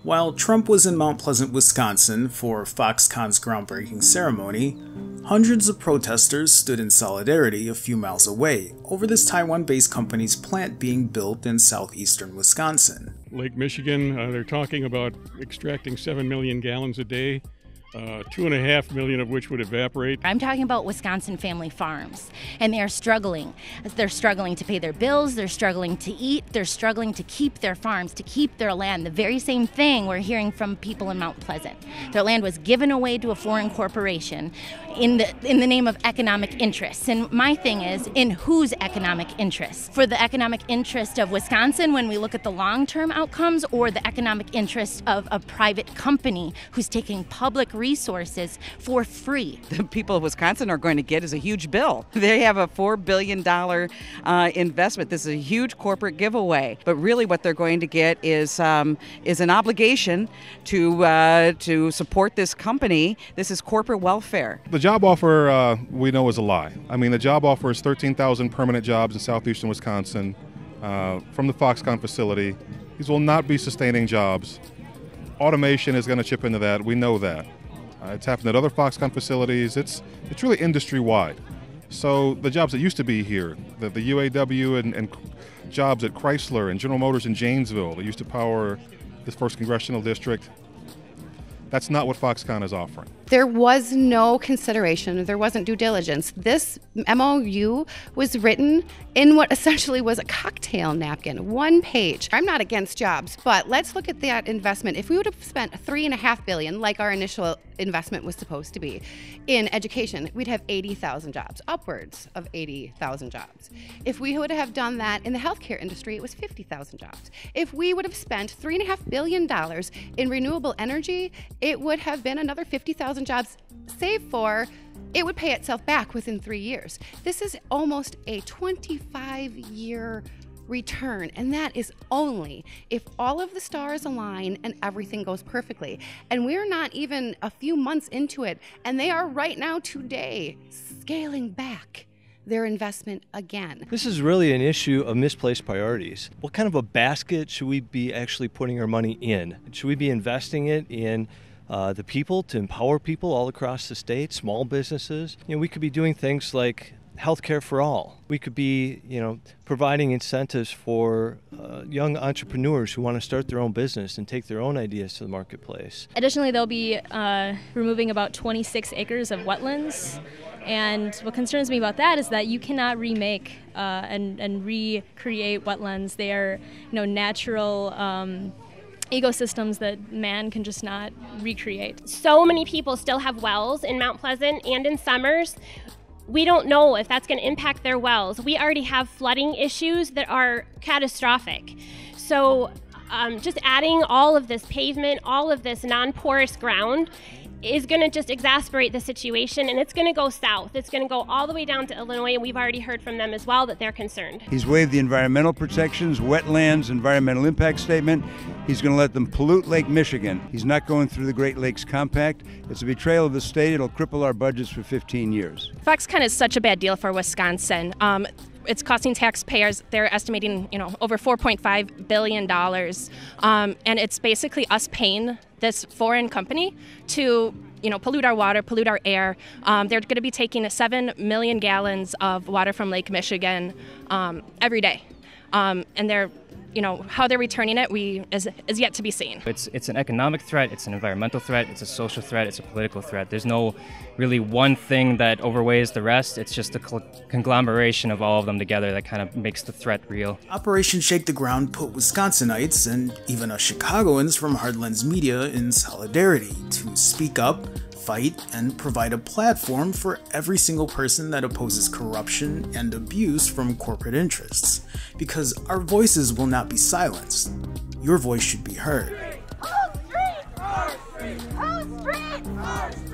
While Trump was in Mount Pleasant, Wisconsin for Foxconn's groundbreaking ceremony, hundreds of protesters stood in solidarity a few miles away over this Taiwan-based company's plant being built in southeastern Wisconsin. Lake Michigan, they're talking about extracting 7 million gallons a day. 2.5 million of which would evaporate. I'm talking about Wisconsin family farms, and they are struggling. They're struggling to pay their bills, they're struggling to eat, they're struggling to keep their farms, to keep their land. The very same thing we're hearing from people in Mount Pleasant. Their land was given away to a foreign corporation in the name of economic interests. And my thing is, in whose economic interests? For the economic interest of Wisconsin when we look at the long-term outcomes, or the economic interest of a private company who's taking public resources for free? The people of Wisconsin are going to get is a huge bill. They have a $4 billion investment. This is a huge corporate giveaway. But really what they're going to get is an obligation to support this company. This is corporate welfare. The job offer, we know, is a lie. I mean, the job offer is 13,000 permanent jobs in southeastern Wisconsin from the Foxconn facility. These will not be sustaining jobs. Automation is going to chip into that. We know that. It's happened at other Foxconn facilities. It's really industry-wide. So the jobs that used to be here, the UAW and jobs at Chrysler and General Motors in Janesville that used to power this 1st Congressional District, that's not what Foxconn is offering. There was no consideration, there wasn't due diligence. This MOU was written in what essentially was a cocktail napkin, 1 page. I'm not against jobs, but let's look at that investment. If we would have spent $3.5 billion, like our initial investment was supposed to be, in education, we'd have 80,000 jobs, upwards of 80,000 jobs. If we would have done that in the healthcare industry, it was 50,000 jobs. If we would have spent $3.5 billion in renewable energy, it would have been another 50,000 jobs, save for it would pay itself back within 3 years. This is almost a 25-year return, and that is only if all of the stars align and everything goes perfectly. And we're not even a few months into it, and they are right now today scaling back their investment again. This is really an issue of misplaced priorities. What kind of a basket should we be actually putting our money in? Should we be investing it in the people, to empower people all across the state, small businesses? We could be doing things like healthcare for all. We could be, providing incentives for young entrepreneurs who want to start their own business and take their own ideas to the marketplace. Additionally, they'll be removing about 26 acres of wetlands. And what concerns me about that is that you cannot remake and recreate wetlands. They are, natural ecosystems that man can just not recreate. So many people still have wells in Mount Pleasant and in Summers. We don't know if that's going to impact their wells. We already have flooding issues that are catastrophic. So just adding all of this pavement, all of this non-porous ground is going to just exacerbate the situation, and it's going to go south. It's going to go all the way down to Illinois, and we've already heard from them as well that they're concerned. He's waived the environmental protections, wetlands, environmental impact statement. He's going to let them pollute Lake Michigan. He's not going through the Great Lakes Compact. It's a betrayal of the state. It'll cripple our budgets for 15 years. Foxconn is such a bad deal for Wisconsin. It's costing taxpayers, they're estimating, over $4.5 billion. And it's basically us paying this foreign company to, pollute our water, pollute our air. They're going to be taking 7 million gallons of water from Lake Michigan every day. And they're, how they're returning it is yet to be seen. It's an economic threat, it's an environmental threat, it's a social threat, it's a political threat. There's no really one thing that overweighs the rest. It's just a conglomeration of all of them together that kind of makes the threat real. Operation Shake the Ground put Wisconsinites and even us Chicagoans from Hardlands Media in solidarity to speak up, fight, and provide a platform for every single person that opposes corruption and abuse from corporate interests. Because our voices will not be silenced. Your voice should be heard. Whole street! Our street! Whole street! Our street!